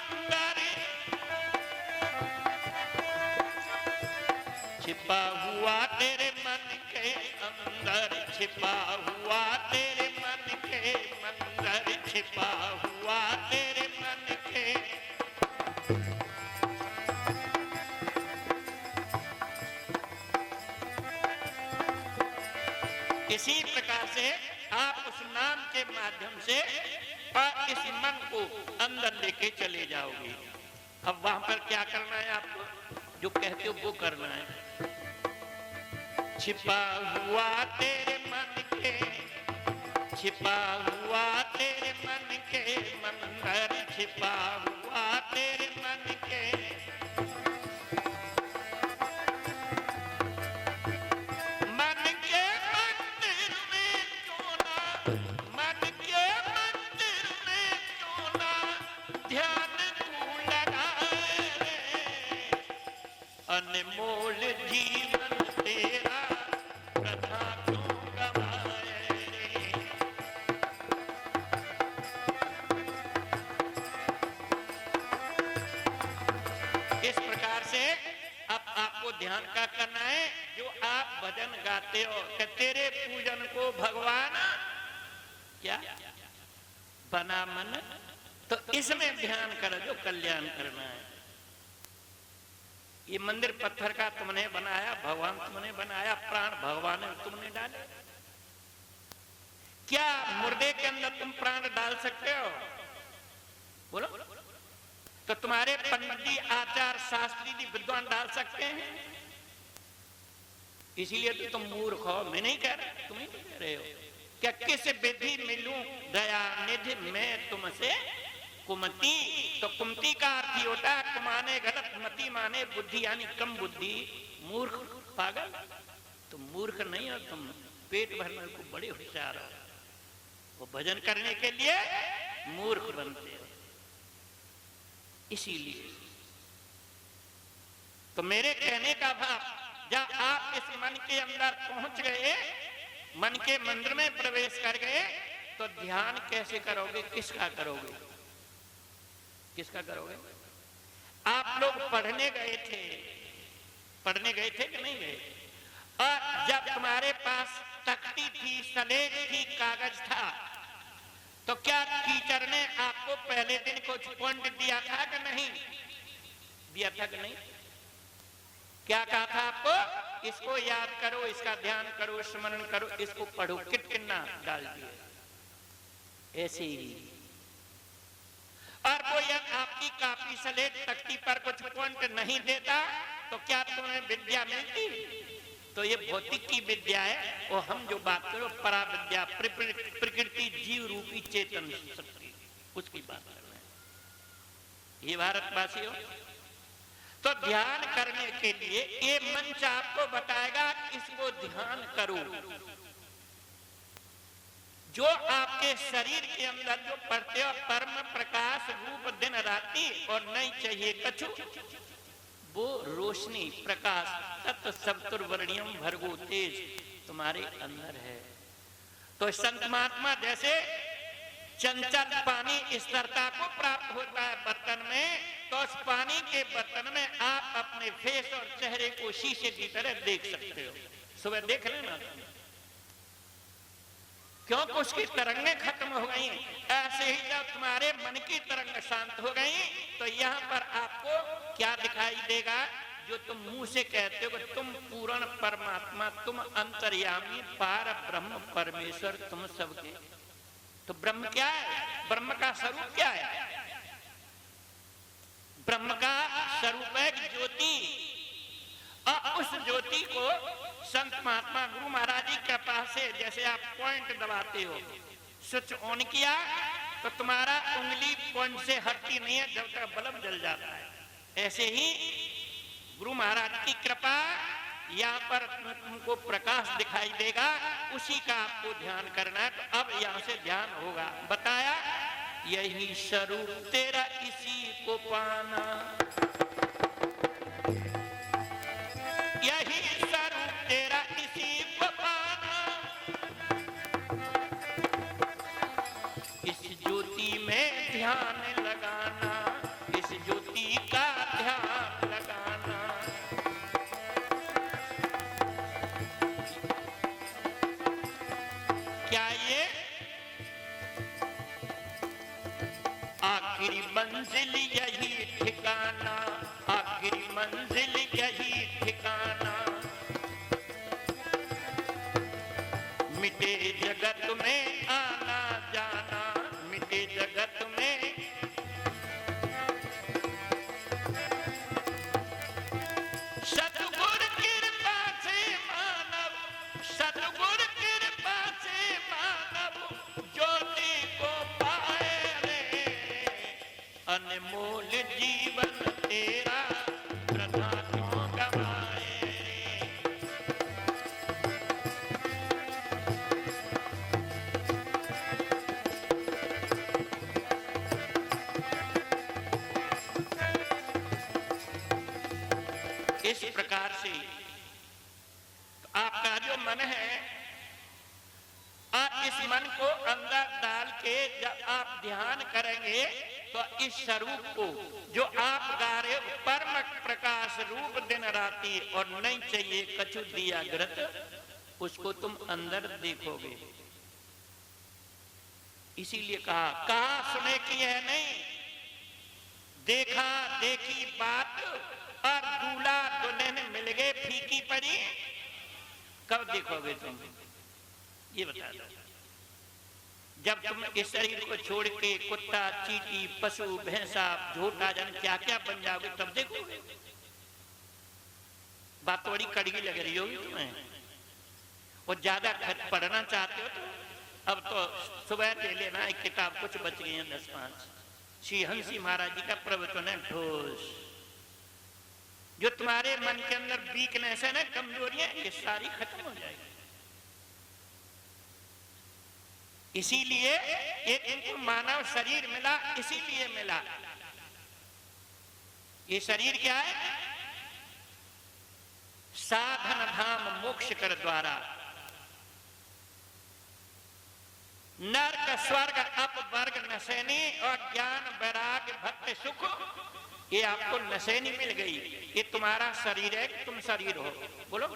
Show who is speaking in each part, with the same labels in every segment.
Speaker 1: अंदर, छिपा हुआ तेरे मन के अंदर, छिपा हुआ तेरे मन के अंदर, छिपा हुआ तेरे मन के। इसी प्रकार से आप उस नाम के माध्यम से और इस मन को अंदर लेके चले जाओगे। अब वहां पर क्या करना है आपको, जो कहते हो वो करना है। छिपा हुआ तेरे मन के, छिपा हुआ तेरे मन के मंदिर, छिपा हुआ तेरे मन के। अनमोल जीवन तेरा कथा क्यों गवाए रे। इस प्रकार से अब आपको ध्यान का करना है। जो आप भजन गाते हो कि तेरे पूजन को भगवान क्या बना मन, तो इसमें ध्यान करो जो कल्याण करना है। ये मंदिर पत्थर का तुमने बनाया, भगवान तुमने बनाया, प्राण भगवान ने तुमने डाले। क्या मुर्दे के अंदर तुम प्राण डाल सकते हो? बोलो। तो तुम्हारे पंडित जी, आचार्य, शास्त्री जी, विद्वान डाल सकते हैं? इसीलिए तो तुम मूर्ख हो। मैं नहीं कह रहा, तुम ही तो कह रहे हो। क्या किस विधि मिलूं दया निधि मैं तुमसे कुमति। तो कुमति का अर्थ ही होता है कुमाने गलत, मति माने बुद्धि, यानी कम बुद्धि, मूर्ख, पागल। तुम मूर्ख नहीं हो, तुम पेट भरने को बड़े होशियार हो। वो भजन करने के लिए मूर्ख बनते हो। इसीलिए तो मेरे कहने का भाव, जब आप इस मन के अंदर पहुंच गए, मन के मंदिर में प्रवेश कर गए, तो ध्यान कैसे करोगे, किसका करोगे, किसका करोगे? आप लोग पढ़ने गए थे, पढ़ने गए थे कि नहीं गए? और जब तुम्हारे पास तख्ती थी, सलेट थी, कागज था, तो क्या टीचर ने आपको पहले दिन कुछ पॉइंट दिया था कि नहीं दिया था कि नहीं? क्या कहा था आपको? इसको याद करो, इसका ध्यान करो, स्मरण करो, इसको पढ़ो, कितना डाल दिए। ऐसे ही और कोई आपकी कापी सलेट तख्ती पर कुछ पॉइंट नहीं देता, तो क्या तुम्हें विद्या मिलती? तो ये भौतिक की विद्या है। और हम जो बात करो परा विद्या, प्रकृति जीव रूपी चेतन शक्ति, उसकी बात कर रहे हैं। ये भारतवासी हो तो ध्यान करने के लिए ये मंच आपको बताएगा, इसको ध्यान करो। जो आपके शरीर के अंदर जो पढ़ते हो परम प्रकाश रूप दिन राति और नहीं चाहिए कछु, वो रोशनी प्रकाश तत्व सप्तुर्वर्णियम भर्गो तेज तुम्हारे अंदर है। तो संत महात्मा जैसे चंचल पानी स्थिरता को प्राप्त होता है बर्तन में, तो उस पानी के बर्तन में आप अपने फेस और चेहरे को शीशे की तरह देख सकते हो। सुबह देख लेना, क्योंकि उसकी तरंगें खत्म हो गई। ऐसे ही जब तुम्हारे मन की तरंग शांत हो गई, तो यहाँ पर आपको क्या दिखाई देगा? जो तुम मुंह से कहते हो कि तुम पूर्ण परमात्मा, तुम अंतर्यामी पार ब्रह्म परमेश्वर, तुम सबके। तो ब्रह्म क्या है? ब्रह्म का स्वरूप क्या है? ब्रह्म का स्वरूप है ज्योति। और उस ज्योति को संत महात्मा गुरु महाराज जी के पास से, जैसे आप पॉइंट दबाते हो, स्विच ऑन किया तो तुम्हारा उंगली पॉइंट से हटती नहीं है जब तक बल्ब जल जाता है। ऐसे ही गुरु महाराज की कृपा, यहाँ पर तुमको प्रकाश दिखाई देगा, उसी का आपको ध्यान करना है। तो अब यहाँ से ध्यान होगा। बताया यही स्वरूप तेरा, इसी को पाना, यही स्वरूप तेरा, इसी को पाना। इस ज्योति में ध्यान लगाना, इस आखिरी मंजिल यही ठिकाना, आखिरी मंजिल यही ठिकाना, मिटे जगत में आना जाना, मिटे जगत में। सतगुर कृपा से मानव, सतगुर कृपा से मानव ज्योति को पाए रे, अनमोल जीवन तेरा वृथा क्यों गवाए रे। इस प्रकार से आपका जो मन है, आप इस मन को अंदर डाल के जब आप ध्यान करेंगे तो इस स्वरूप को जो आप गा रहे हो, परम प्रकाश रूप दिन राती और नहीं चाहिए कछु दिया ग्रत, उसको तुम अंदर देखोगे। इसीलिए कहा सुने की है नहीं, देखा देखी बात और दूल्हा दुल्हन मिल गए फीकी पड़ी, कब देखोगे तुम? ये बता दो। जब तुम इस शरीर को छोड़ के कुत्ता, चींटी, पशु, भैंसा, झोटा, जन क्या क्या बन जाओगे तब देखोगे। बात तो बड़ी कड़वी लग रही होगी तुम्हें, और ज्यादा पढ़ना चाहते हो तो अब तो सुबह ले लेना एक किताब, कुछ बच गई है 10-5। श्री हंसी महाराज जी का प्रवचन है ठोस। जो तुम्हारे मन के अंदर वीकनेस है ना, कमजोरियां, ये सारी खत्म हो जाएगी। इसीलिए एक इनको मानव शरीर मिला, इसीलिए मिला। ये शरीर क्या है? साधन धाम मोक्ष कर द्वारा, नरक स्वर्ग अपवर्ग नशैनी और ज्ञान वैराग्य भक्ति सुख, ये आपको नशैनी मिल गई। ये तुम्हारा शरीर है कि तुम शरीर हो? बोलो,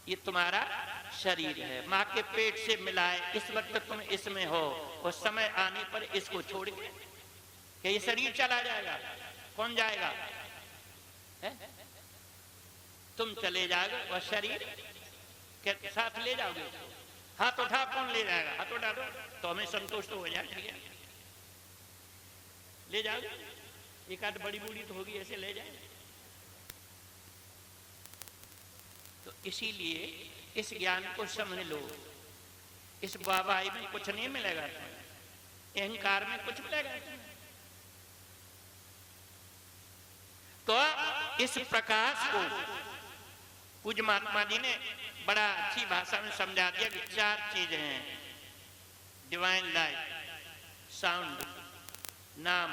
Speaker 1: ये तुम्हारा शरीर है, माँ के पेट से मिला है, इस वक्त तुम इसमें हो, और समय आने पर इसको छोड़ के क्या ये शरीर चला जाएगा? कौन जाएगा? है? तुम चले जाओगे और शरीर के साथ ले जाओगे। हाथ उठा, कौन ले जाएगा? हाथ उठा दो तो हमें संतोष तो हो जाएगा। ले जाओगे, एक आध बड़ी बूढ़ी तो होगी, ऐसे ले जाए। तो इसीलिए इस ज्ञान को समझ लो। इस बाबाई में कुछ नहीं मिलेगा तुम्हें, अहंकार में कुछ मिलेगा तुम्हें। तो इस प्रकाश को पूज्य महात्मा जी ने बड़ा अच्छी भाषा में समझा दिया कि 4 चीजें हैं, डिवाइन लाइट, साउंड, नाम,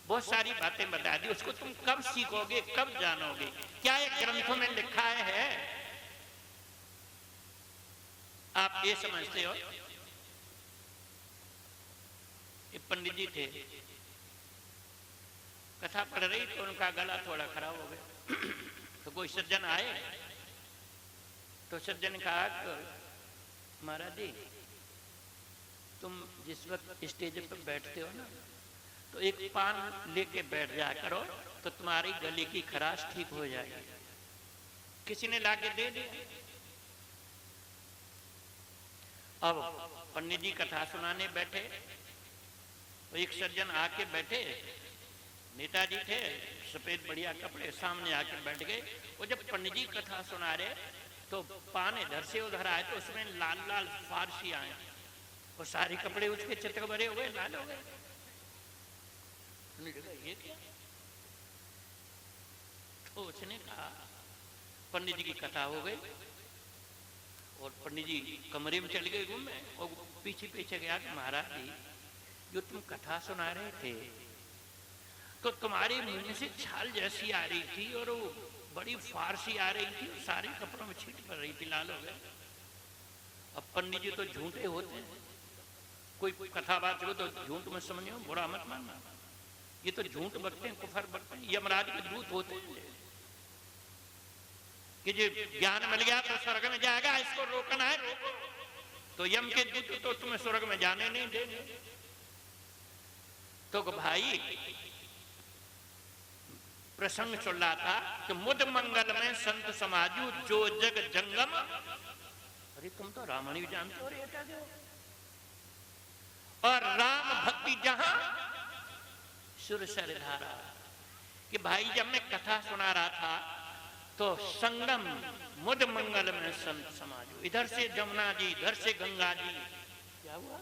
Speaker 1: बहुत सारी बातें बता दी। उसको तुम कब सीखोगे, कब जानोगे? क्या ये ग्रंथों में लिखा है? आप ये समझते हो? एक पंडित जी थे, कथा पढ़ रही तो उनका गला थोड़ा खराब हो गया। तो कोई सज्जन आए, तो सज्जन ने कहा, महाराज जी तुम जिस वक्त स्टेज पर बैठते हो ना, तो एक पान लेके बैठ जाया करो तो तुम्हारी गले की खराश ठीक हो जाएगी। किसी ने लाके दे दिया। अब पंडित जी कथा सुनाने बैठे, तो एक सज्जन आके बैठे, नेताजी थे, सफेद बढ़िया कपड़े, सामने आके बैठ गए। और जब पंडित जी कथा सुना रहे तो पान इधर से उधर आए, तो उसमें लाल लाल फारसी आए, और सारे कपड़े उसके चित्र भरे हुए लाल हो गए। ये क्या? तो उसने कहा, पंडित जी की कथा हो गई, और पंडित जी कमरे में चले गए रूम में, और पीछे पीछे गया कि महाराज जी जो तुम कथा सुना रहे थे तो तुम्हारे मुंह से छाल जैसी आ रही थी, और वो बड़ी फारसी आ रही थी, सारे कपड़ों में छींट पड़ रही थी, लाल हो गए। अब पंडित जी तो झूठे होते हैं, कोई कथा बात हो तो झूठ मत समझो, बुरा मत मानना। ये तो झूठ बकते हैं, कुफर बकते हैं, यमराज के दूत होते हैं कि जो ज्ञान मिल गया तो स्वर्ग में जाएगा, इसको रोकना है रोको। तो यम के दूत तो तुम्हें स्वर्ग में जाने नहीं देंगे। तो भाई प्रसंग चल रहा था कि मुद मंगल में संत समाजू जो जग जंगम। अरे तुम तो रामायण भी जानते हो रे बेटा जो। और राम भक्ति जहां सुरसर धारा। कि भाई जब मैं कथा सुना रहा था तो संगम मुद मंगल में संत समाजू, इधर से जमुना जी इधर से गंगा जी, क्या हुआ?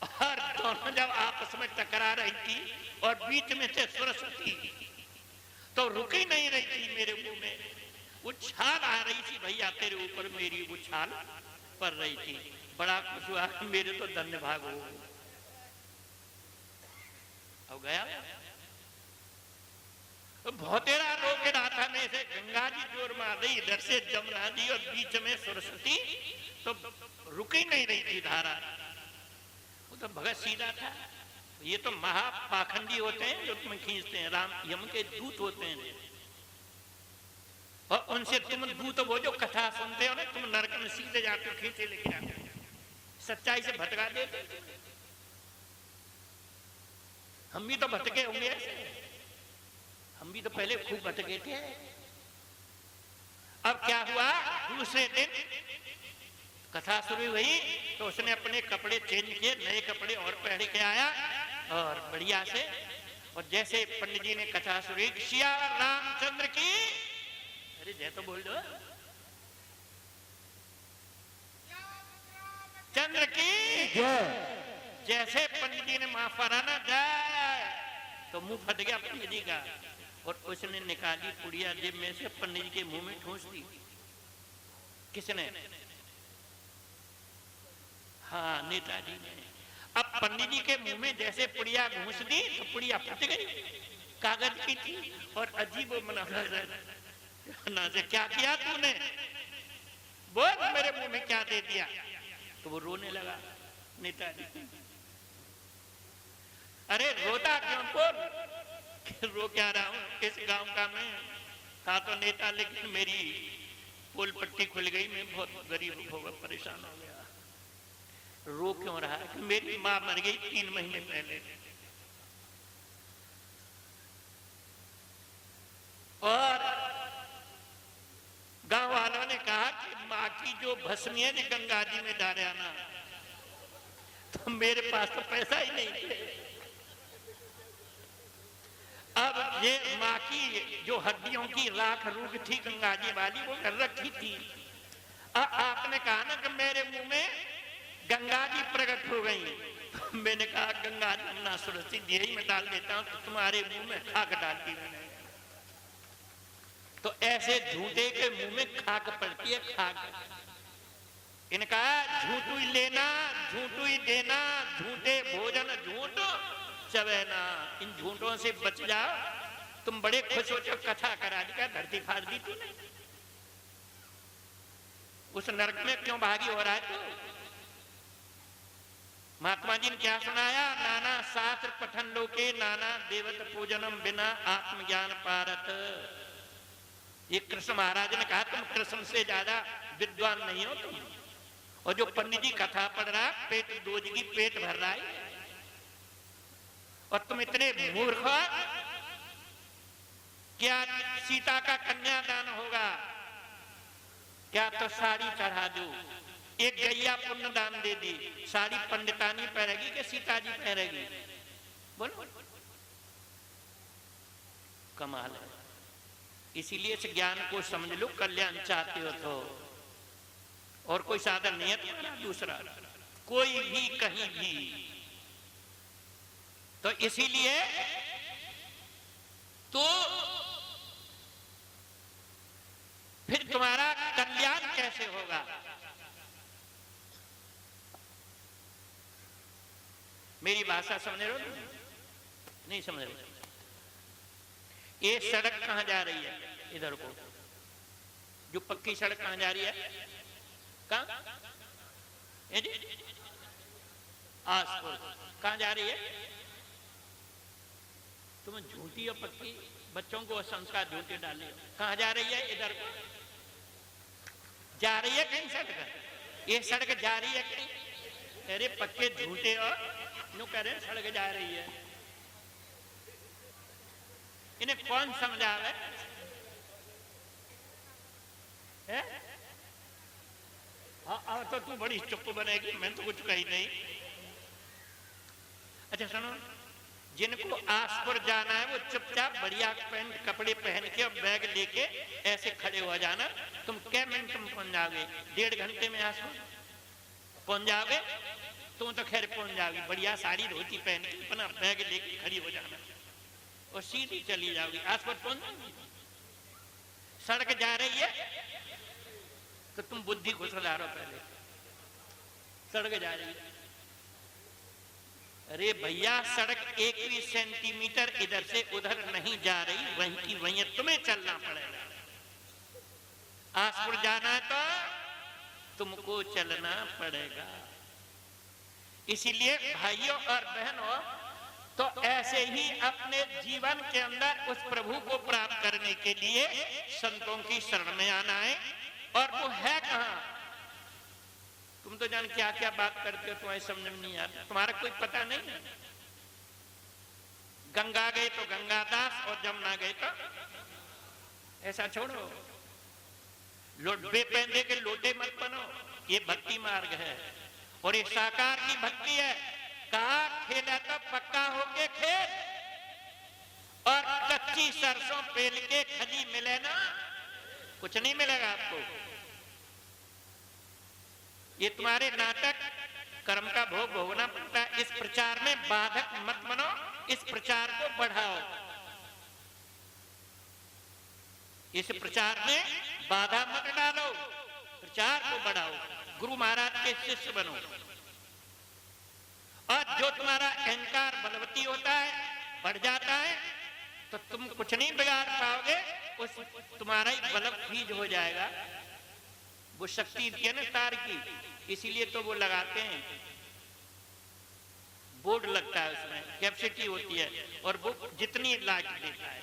Speaker 1: और दोनों जब आपस में टकरा रही थी और बीच में से सरस्वती तो रुकी नहीं रही थी मेरे मुंह में, उछाल आ रही थी भैया तेरे ऊपर मेरी उछाल पड़ रही थी। बड़ा खुश हुआ, मेरे तो धन्य भाग हो अब गया। तो बहुतेरा रोक रहा था मैं से गंगा जी जोर मार रही, इधर से जमुना जी और बीच में सरस्वती, तो रुकी नहीं रही थी धारा। वो तो भगत सीधा था। ये तो महापाखंडी होते हैं जो तुम्हें खींचते हैं, राम यम के दूत होते हैं। और उनसे तुम दूत वो जो कथा सुनते हो ना, तुम नरक में सीधे जाते हो, खींचे लेके आते हो, सच्चाई से भटका देते। हम भी तो भटके होंगे ऐसे, हम भी तो पहले खूब भटके थे। अब क्या हुआ, दूसरे दिन कथा शुरू हुई तो उसने अपने कपड़े चेंज किए, नए कपड़े और पहन के आया और बढ़िया से। और जैसे पंडित जी ने कथा शुरू की, सिया रामचंद्र की, अरे जय तो बोल दो, चंद्र की जैसे पंडित जी ने महाफराना जाए तो मुंह फट गया पंडित जी का। और उसने निकाली पुड़िया जेब में से, पंडित जी के मुंह में ठूंस दी। किसने? हाँ, नेताजी ने। अब पंडित जी के मुंह में जैसे पुड़िया घूस दी तो पुड़िया फट गई, कागज की थी। और अजीब मना से, क्या किया तूने? बोल मेरे मुंह में क्या दे दिया? तो वो रोने लगा नेताजी। अरे रोता क्यों? बोल रो क्या रहा हूं, इस गांव का मैं था तो नेता, लेकिन मेरी पोल पट्टी खुल गई, मैं बहुत गरीब हो गया, परेशान हो गया। रो क्यों रहा है? कि मेरी मां मर गई 3 महीने पहले। और गांव वालों ने कहा कि मां की जो भस्मी है गंगा जी में डाले आना, तो मेरे पास तो पैसा ही नहीं थे। अब ये माँ की जो हड्डियों की राख रूख थी गंगा जी वाली, वो कर रखी थी। आपने कहा ना कि मेरे मुंह में गंगा जी प्रकट हो गई, तो मैंने कहा गंगा जमुना सरस्वती यही में डाल देता हूं, तो तुम्हारे मुंह में खाक डालती मैंने। तो ऐसे झूठे के मुंह में खाक पड़ती है, खाक। इनका झूठू ही लेना, झूठू ही देना, झूठे भोजन झूठ चबेना। इन झूठों से बच जाओ। तुम बड़े खुश हो जो कथा करा दी, क्या धरती फाड़ दी तूने? उस नरक में क्यों भागी हो रहा है तू? महात्मा जी ने क्या सुनाया? नाना शास्त्र पठन लोके नाना देवत पूजनम बिना आत्मज्ञान पारत। ये कृष्ण महाराज ने कहा तुम कृष्ण से ज्यादा विद्वान नहीं हो तुम। और जो पंडित जी कथा पढ़ रहा, पेट दोजगी पेट भर रहा है, और तुम इतने मूर्ख हो। क्या सीता का कन्यादान होगा? क्या तो साड़ी चढ़ा दो। एक गैया पुण्य दान दे दी, साड़ी पंडितानी पहनेगी कि सीता जी पहनेगी? बोलो, कमाल है। इसीलिए इस ज्ञान को समझ लो, कल्याण चाहते हो तो। और कोई साधन नहीं है तुम्हारा दूसरा, कोई भी कहीं भी। तो इसीलिए तो फिर तुम्हारा कल्याण कैसे होगा? मेरी भाषा समझ रहे हो? नहीं समझ रहे? ये सड़क कहां जा रही है? इधर को जो पक्की सड़क कहां जा रही है? कहां? आसपुर। कहां जा रही है? तुम झूठी और पक्की बच्चों को संस्कार झूठे डाले। कहां जा रही है? इधर को जा रही है। कहीं सड़क, ये सड़क जा रही है कहीं? अरे पक्के झूठे और यूं कह रहे सड़क जा रही है, इन्हें कौन समझावे है? हाँ तो तू बड़ी चुप बनेगी, मैं तो कुछ कही नहीं। अच्छा सुनो, जिनको आसपुर जाना है वो चुपचाप बढ़िया पैंट कपड़े पहन के और बैग लेके ऐसे खड़े हो जाना। तुम क्या मिनट में पहुंच जाओगे? 1.5 घंटे में आसपुर पहुंच जाओगे। तुम तो खैर पहुंच जाओगी, बढ़िया साड़ी धोती पहन के अपना बैग लेके खड़ी हो जाना और सीधी चली जाओगी, आसपुर पहुंच जाओगी। सड़क जा रही है तो तुम बुद्धि को सुधारो, पहले सड़क जा रही है। अरे भैया सड़क 1 सेंटीमीटर इधर से उधर नहीं जा रही, वहीं की वहीं तुम्हें चलना पड़ेगा। आसपुर जाना है तो तुमको चलना पड़ेगा। इसीलिए भाइयों और बहनों, तो ऐसे ही अपने जीवन के अंदर उस प्रभु को प्राप्त करने के लिए संतों की शरण में आना है। और वो है कहां? तुम तो जान क्या क्या बात करते हो, तुम्हारे समझ में नहीं आता, तुम्हारा कोई पता नहीं है। गंगा गए तो गंगादास और जमुना गए तो ऐसा छोड़ो। बेपैंदे के लोटे मत बनो, ये भक्ति मार्ग है और ये साकार की भक्ति है। कहा खेला तो पक्का होके खेल और कच्ची सरसों पेल के खली मिले ना, कुछ नहीं मिलेगा आपको। ये तुम्हारे नाटक कर्म का भोग भोगना पड़ता है। इस प्रचार में बाधक मत बनो, इस प्रचार को बढ़ाओ, इस प्रचार में बाधा मत डालो, प्रचार को बढ़ाओ, गुरु महाराज के शिष्य बनो। और जो तुम्हारा अहंकार बलवती होता है, बढ़ जाता है, तो तुम कुछ नहीं बिगाड़ पाओगे, उस तुम्हारा ही बल्ब फीज हो जाएगा। वो शक्ति है ना तार की, इसीलिए तो वो लगाते हैं, बोर्ड लगता है, उसमें कैपेसिटी होती है और वो जितनी लाइट देता है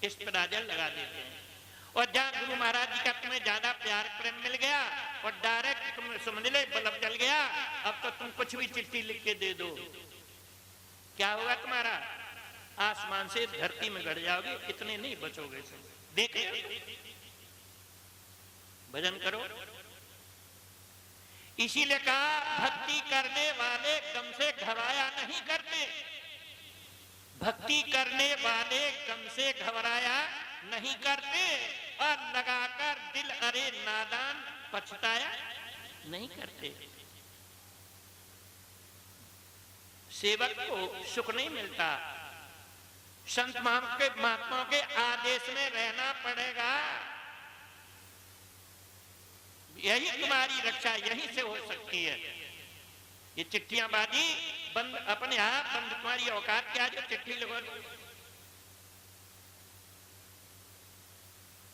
Speaker 1: इस पर आजल लगा देते हैं। और जहां गुरु महाराज जी का तुम्हें ज्यादा प्यार प्रेम मिल गया और डायरेक्ट तुम समझ ले बल्ब जल गया, अब तो तुम कुछ भी चिट्ठी लिख के दे दो, क्या होगा तुम्हारा? आसमान से धरती में गड़ जाओगे, इतने नहीं बचोगे। देखे भजन करो। इसीलिए कहा भक्ति करने वाले गम से घबराया नहीं करते, भक्ति करने वाले गम से घबराया नहीं करते और लगाकर दिल अरे नादान पछताया नहीं करते। सेवक को सुख नहीं मिलता, संत महात्माओं के आदेश में रहना पड़ेगा। यही तुम्हारी रक्षा यहीं से हो सकती है। ये चिट्ठियां बाजी बंद, अपने आप बंद, तुम्हारी औकात क्या जो चिट्ठी लिखो।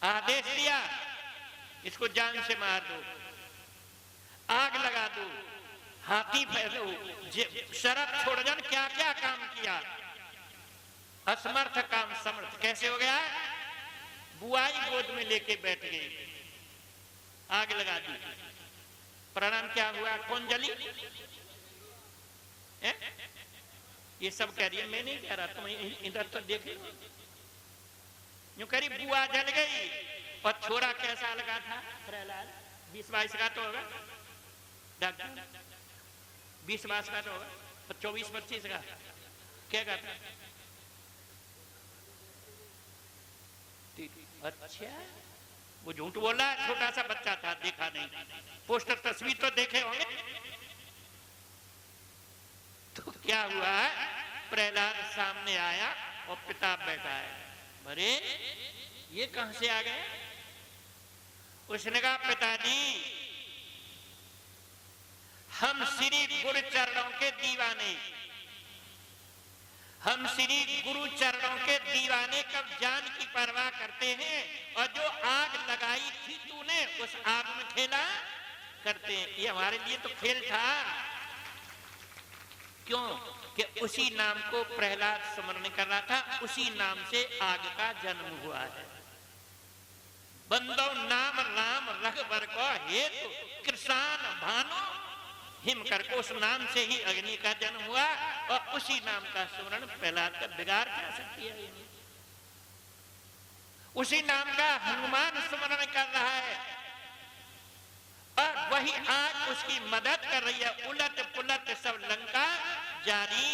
Speaker 1: आदेश दिया इसको जान से मार दो, आग लगा दो, हाथी फैलो, शरत छोड़ जान, क्या क्या काम किया। असमर्थ काम समर्थ कैसे हो गया? बुआई गोद में लेके बैठ गई, आग लगा दी, परिणाम क्या हुआ? कौन जली? ये सब कह रही है, मैं नहीं कह रहा, तुम इधर तो देख लो। यूं कह रही बुआ जल गई और छोरा कैसा लगा था? प्रहलाद 20-22 का तो होगा डॉक्टर, 20-22 का तो होगा, 24-25 का क्या कहता? अच्छा, वो झूठ बोला, छोटा सा बच्चा था, देखा नहीं, पोस्टर तस्वीर तो देखे होंगे। तो क्या हुआ? प्रहलाद सामने आया और पिता बैठा है। अरे ये कहां से आ गए? उसने कहा पिताजी हम श्री गुरु चरणों के दीवाने, हम श्री गुरु चरणों के दीवाने कब जान की परवाह करते हैं, और जो आग लगाई थी तूने उस आग में खेला करते हैं। ये हमारे लिए तो खेल था। क्यों? कि उसी नाम को प्रहलाद स्मरण कर रहा था, उसी नाम से आग का जन्म हुआ है। बंदो नाम राम रघुबर को हेतु कृष्ण भानु हिम करके उस नाम से ही अग्नि का जन्म हुआ और उसी नाम का स्मरण प्रहलाद का बिगाड़ क्या सकती है। उसी नाम का हनुमान स्मरण कर रहा है और वही आज उसकी मदद कर रही है। उलट पुलट सब लंका जारी।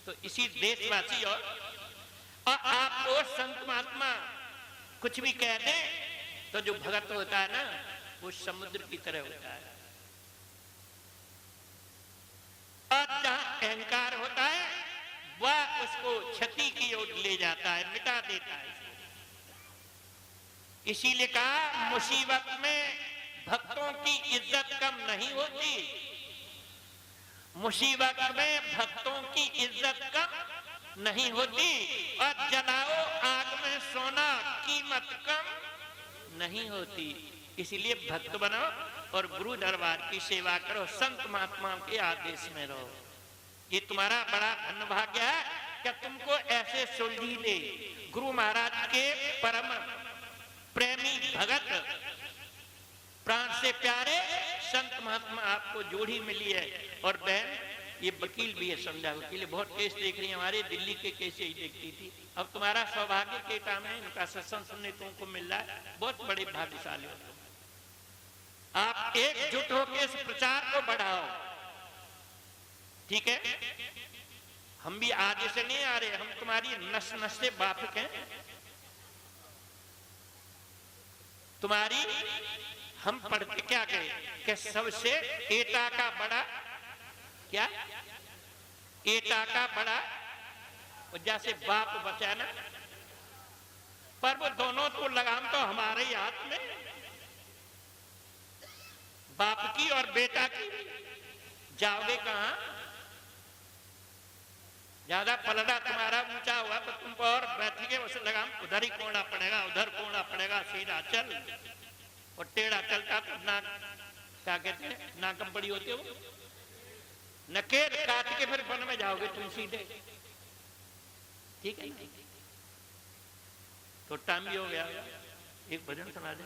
Speaker 1: तो इसी देशवासी और आपको संत महात्मा कुछ भी कह दे तो जो भगत होता है ना वो समुद्र की तरह होता है। और जहां अहंकार होता है वह उसको क्षति की ओर ले जाता है, मिटा देता है। इसीलिए कहा मुसीबत में भक्तों की इज्जत कम नहीं होती। मुसीबत में भक्तों की इज्जत कम नहीं होती। और जलाओ आग में सोना कीमत कम नहीं होती। इसलिए भक्त बनो और गुरु दरबार की सेवा करो, संत महात्माओं के आदेश में रहो। ये तुम्हारा बड़ा धन्य भाग्य है कि तुमको ऐसे सुलझीले गुरु महाराज के परम प्रेमी भगत प्राण से प्यारे संत महात्मा आपको जोड़ी मिली है। और बहन ये वकील भी है, समझा वकील बहुत केस देख रही है, हमारे दिल्ली के केस ही देखती थी। अब तुम्हारा सौभाग्य के काम है, इनका सत्संग सुनने तुमको मिल रहा है, बहुत बड़े भाग्यशाली हो तुम। आप एकजुट होकर इस प्रचार को बढ़ाओ, ठीक है। हम भी आगे से नहीं आ रहे, हम तुम्हारी नस नस से वाकिफ हैं। तुम्हारी हम पढ़ के क्या कहे कि सबसे एटा का बड़ा क्या, एटा का बड़ा, जैसे बाप बचा ना, पर वो दोनों तो लगाम तो हमारे ही हाथ में, बाप की और बेटा की। जाओगे कहां? ज्यादा पलड़ा तुम्हारा ऊंचा हुआ तो तुम और बैठेंगे, उस लगाम उधर ही कोना पड़ेगा, उधर कोना पड़ेगा, सीधा चल। और टेढ़ा चलता तो नाक, क्या कहते हैं, नाकम बड़ी होती है वो, नकेल काट के फिर वन में जाओगे तुम सीधे, ठीक है ना। तो टाइम भी हो गया, एक भजन सुना दे।